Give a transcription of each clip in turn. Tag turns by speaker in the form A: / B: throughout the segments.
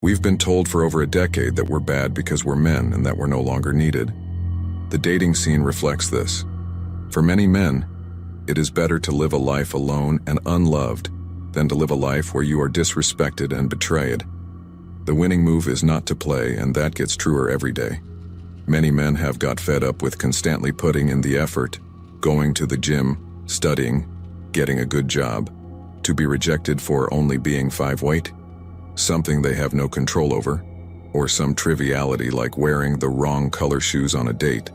A: We've been told for over a decade that we're bad because we're men and that we're no longer needed. The dating scene reflects this. For many men, it is better to live a life alone and unloved than to live a life where you are disrespected and betrayed. The winning move is not to play, and that gets truer every day. Many men have got fed up with constantly putting in the effort, going to the gym, studying, getting a good job, to be rejected for only being 5 weight, something they have no control over, or some triviality like wearing the wrong color shoes on a date,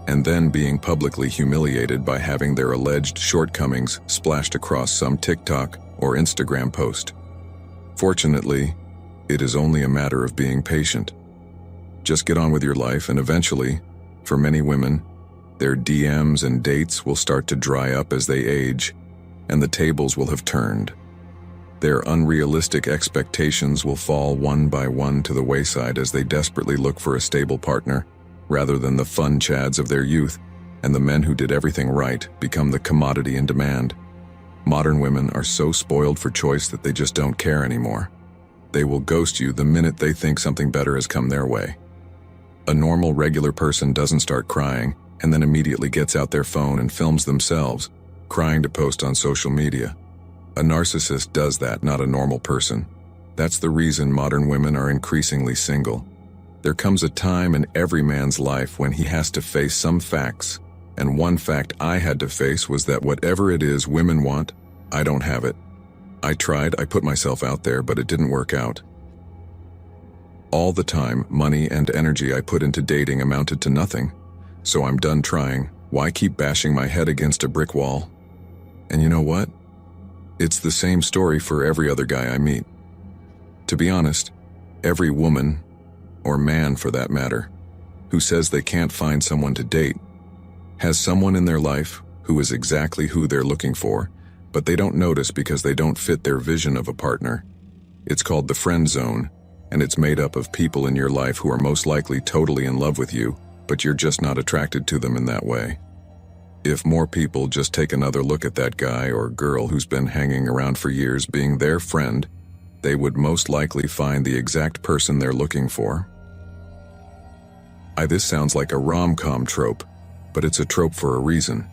A: and then being publicly humiliated by having their alleged shortcomings splashed across some TikTok or Instagram post. Fortunately, it is only a matter of being patient. Just get on with your life, and eventually, for many women, their DMs and dates will start to dry up as they age, and the tables will have turned. Their unrealistic expectations will fall one by one to the wayside as they desperately look for a stable partner, rather than the fun chads of their youth, and the men who did everything right become the commodity in demand. Modern women are so spoiled for choice that they just don't care anymore. They will ghost you the minute they think something better has come their way. A normal, regular person doesn't start crying and then immediately gets out their phone and films themselves, crying to post on social media. A narcissist does that, not a normal person. That's the reason modern women are increasingly single. There comes a time in every man's life when he has to face some facts, and one fact I had to face was that whatever it is women want, I don't have it. I tried, I put myself out there, but it didn't work out. All the time, money and energy I put into dating amounted to nothing, so I'm done trying. Why keep bashing my head against a brick wall? And you know what? It's the same story for every other guy I meet. To be honest, every woman, or man for that matter, who says they can't find someone to date, has someone in their life who is exactly who they're looking for, but they don't notice because they don't fit their vision of a partner. It's called the friend zone, and it's made up of people in your life who are most likely totally in love with you, but you're just not attracted to them in that way. If more people just take another look at that guy or girl who's been hanging around for years being their friend, they would most likely find the exact person they're looking for. This sounds like a rom-com trope, but it's a trope for a reason.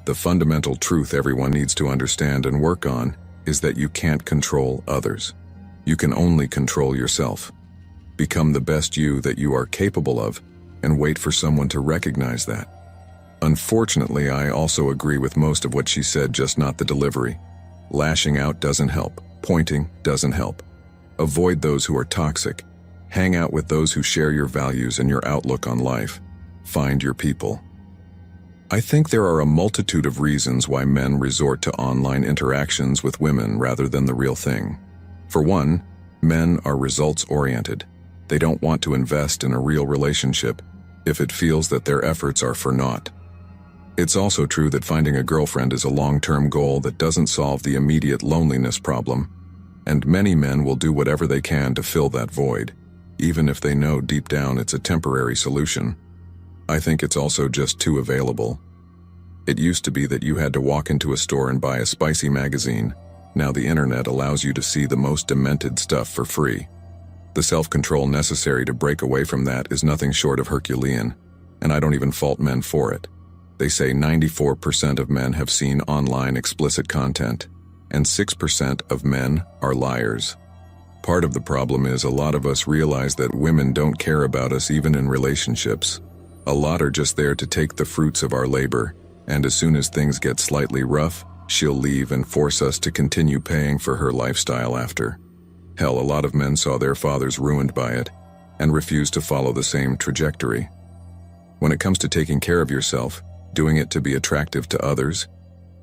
A: The fundamental truth everyone needs to understand and work on is that you can't control others. You can only control yourself. Become the best you that you are capable of, and wait for someone to recognize that. Unfortunately, I also agree with most of what she said, just not the delivery. Lashing out doesn't help. Pointing doesn't help. Avoid those who are toxic. Hang out with those who share your values and your outlook on life. Find your people. I think there are a multitude of reasons why men resort to online interactions with women rather than the real thing. For one, men are results-oriented. They don't want to invest in a real relationship if it feels that their efforts are for naught. It's also true that finding a girlfriend is a long-term goal that doesn't solve the immediate loneliness problem, and many men will do whatever they can to fill that void, even if they know deep down it's a temporary solution. I think it's also just too available. It used to be that you had to walk into a store and buy a spicy magazine. Now the internet allows you to see the most demented stuff for free. The self-control necessary to break away from that is nothing short of Herculean, and I don't even fault men for it. They say 94% of men have seen online explicit content, and 6% of men are liars. Part of the problem is a lot of us realize that women don't care about us even in relationships. A lot are just there to take the fruits of our labor, and as soon as things get slightly rough, she'll leave and force us to continue paying for her lifestyle after. Hell, a lot of men saw their fathers ruined by it, and refuse to follow the same trajectory. When it comes to taking care of yourself, doing it to be attractive to others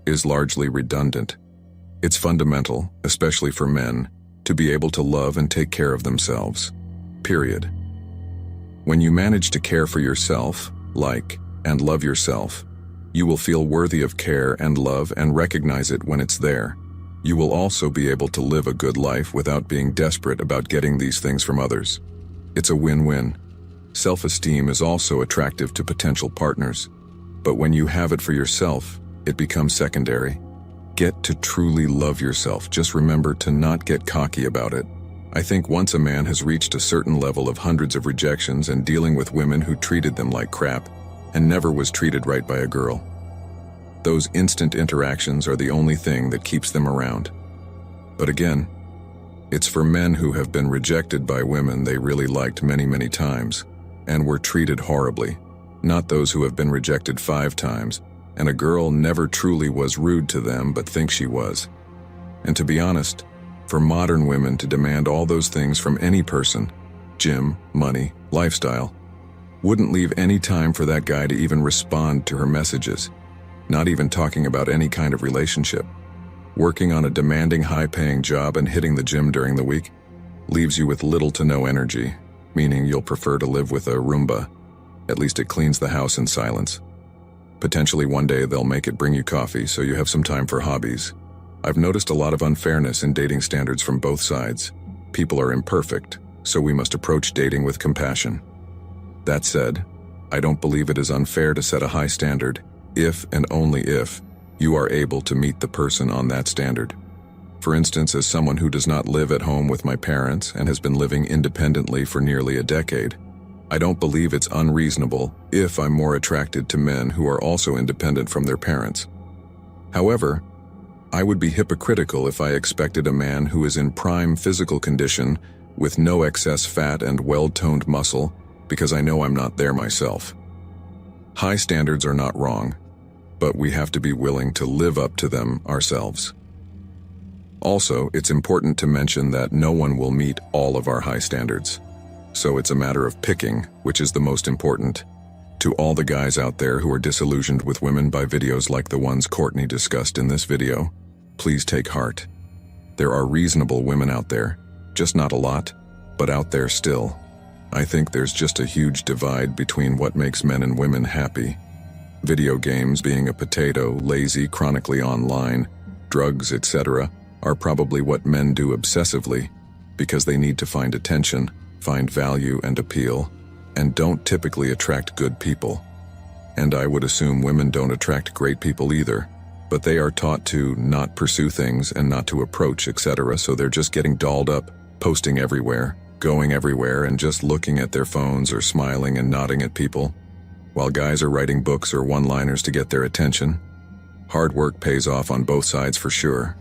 A: is largely redundant. It's fundamental, especially for men, to be able to love and take care of themselves. Period. When you manage to care for yourself, like, and love yourself, you will feel worthy of care and love and recognize it when it's there. You will also be able to live a good life without being desperate about getting these things from others. It's a win-win. Self-esteem is also attractive to potential partners. But when you have it for yourself, it becomes secondary. Get to truly love yourself. Just remember to not get cocky about it. I think once a man has reached a certain level of hundreds of rejections and dealing with women who treated them like crap and never was treated right by a girl, those instant interactions are the only thing that keeps them around. But again, it's for men who have been rejected by women they really liked many, many times and were treated horribly, not those who have been rejected 5 times and a girl never truly was rude to them but thinks she was. And to be honest, for modern women to demand all those things from any person, gym, money, lifestyle, wouldn't leave any time for that guy to even respond to her messages, not even talking about any kind of relationship. Working on a demanding, high-paying job and hitting the gym during the week leaves you with little to no energy, meaning you'll prefer to live with a Roomba. At least it cleans the house in silence. Potentially one day they'll make it bring you coffee so you have some time for hobbies. I've noticed a lot of unfairness in dating standards from both sides. People are imperfect, so we must approach dating with compassion. That said, I don't believe it is unfair to set a high standard if and only if you are able to meet the person on that standard. For instance, as someone who does not live at home with my parents and has been living independently for nearly a decade, I don't believe it's unreasonable if I'm more attracted to men who are also independent from their parents. However, I would be hypocritical if I expected a man who is in prime physical condition with no excess fat and well-toned muscle because I know I'm not there myself. High standards are not wrong, but we have to be willing to live up to them ourselves. Also, it's important to mention that no one will meet all of our high standards. So it's a matter of picking which is the most important. To all the guys out there who are disillusioned with women by videos like the ones Courtney discussed in this video, please take heart. There are reasonable women out there, just not a lot, but out there still. I think there's just a huge divide between what makes men and women happy. Video games, being a potato, lazy, chronically online, drugs, etc., are probably what men do obsessively because they need to find attention, find value and appeal, and don't typically attract good people. And I would assume women don't attract great people either, but they are taught to not pursue things and not to approach, etc., so they're just getting dolled up, posting everywhere, going everywhere, and just looking at their phones or smiling and nodding at people, while guys are writing books or one-liners to get their attention. Hard work pays off on both sides for sure.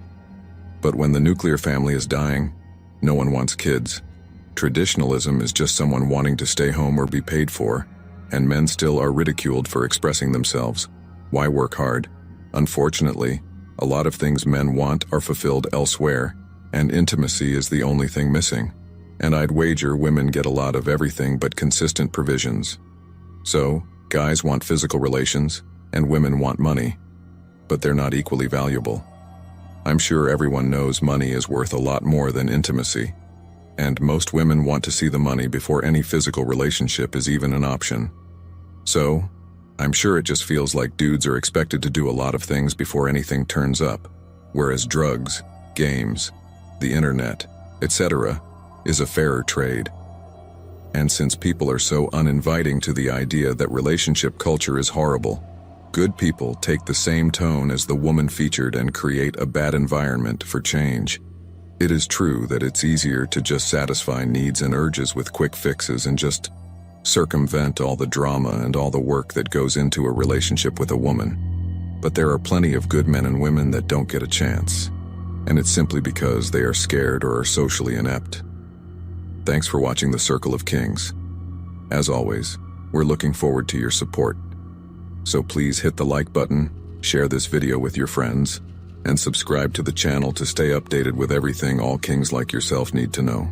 A: But when the nuclear family is dying, no one wants kids. Traditionalism is just someone wanting to stay home or be paid for, and men still are ridiculed for expressing themselves. Why work hard? Unfortunately, a lot of things men want are fulfilled elsewhere, and intimacy is the only thing missing. And I'd wager women get a lot of everything but consistent provisions. So, guys want physical relations, and women want money. But they're not equally valuable. I'm sure everyone knows money is worth a lot more than intimacy. And most women want to see the money before any physical relationship is even an option. So, I'm sure it just feels like dudes are expected to do a lot of things before anything turns up, whereas drugs, games, the internet, etc., is a fairer trade. And since people are so uninviting to the idea that relationship culture is horrible, good people take the same tone as the woman featured and create a bad environment for change. It is true that it's easier to just satisfy needs and urges with quick fixes and just circumvent all the drama and all the work that goes into a relationship with a woman. But there are plenty of good men and women that don't get a chance, and it's simply because they are scared or are socially inept. Thanks for watching The Circle of Kings. As always, we're looking forward to your support. So please hit the like button, share this video with your friends, and subscribe to the channel to stay updated with everything all kings like yourself need to know.